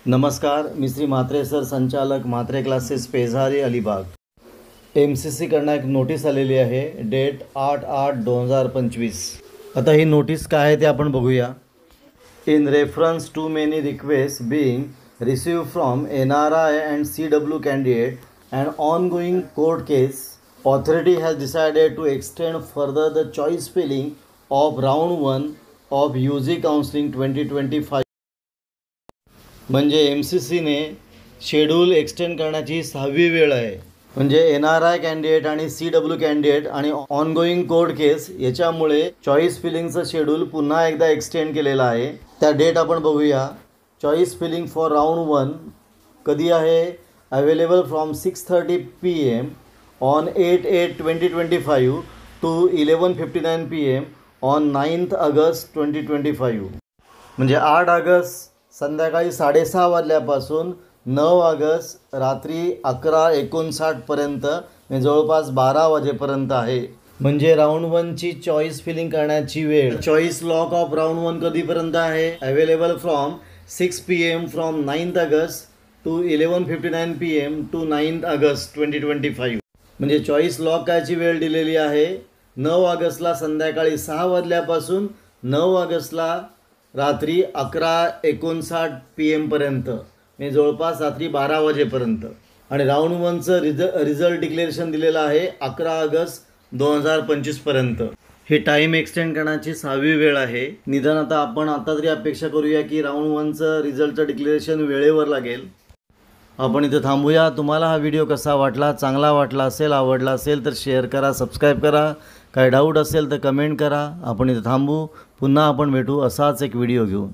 नमस्कार, मी श्री म्हात्रे सर, संचालक Mhatre classes, Pezari, Alibag. MCC कडनं एक नोटीस आलेली आहे, डेट 8/8/2025. आता ही नोटीस काय आहे ते आपण बघूया. In reference to many request being received from NRI and CW candidate and ongoing court case, authority has decided to extend further the choice filling of round 1 of UG Counseling 2025. म्हणजे MCCने schedule extend करण्याची 6वी वेळ आहे. म्हणजे NRI candidate आणि CW candidate आणि ongoing court केस याच्यामुळे choice फिलिंगचं schedule पुन्हा एकदा एक्सटेंड केलेलं आहे. त्या डेट आपण बघूया. चॉईस फिलिंग फॉर राऊंड 1 कधी आहे? Available from 6:30 PM on 8/8/2025 to 11:59 PM on 9th August 2025. म्हणजे 8 ऑगस्ट संध्याकाळी 6:30 वाजल्यापासून 9 ऑगस्ट रात्री 11:59 पर्यंत, म्हणजे जवळपास 12 वाजेपर्यंत आहे. म्हणजे राऊंड 1ची चॉईस फिलिंग करण्याची वेळ, चॉईस लॉक ऑफ राऊंड 1 कधीपर्यंत आहे? Available from 6 PM from 9th August to 11:59 PM to 9th August 2025. म्हणजे चॉईस लॉक करायची वेळ दिलेली आहे 9 ऑगस्टला संध्याकाळी 6 वाजल्यापासून 9 ऑगस्टला रात्री 11:59 PM पर्यंत, म्हणजे जवळपास रात्री 12 वाजेपर्यंत. आणि राऊंड 1चं रिझल्ट डिक्लेरेशन दिलेलं आहे 11 ऑगस्ट 2025 पर्यंत. हे टाईम एक्सटेंड करण्याची 6वी वेळ आहे. निदान आता तरी अपेक्षा करूया की राऊंड 1चं रिझल्टचं डिक्लेरेशन वेळेवर लागेल. आपण इथे थांबूया. तुम्हाला हा व्हिडिओ कसा वाटला? चांगला वाटला असेल, आवडला असेल तर शेअर करा, सबस्क्राईब करा. काही डाऊट असेल तर कमेंट करा. आपण इथे थांबू. पुन्हा आपण भेटू असाच एक व्हिडिओ घेऊन.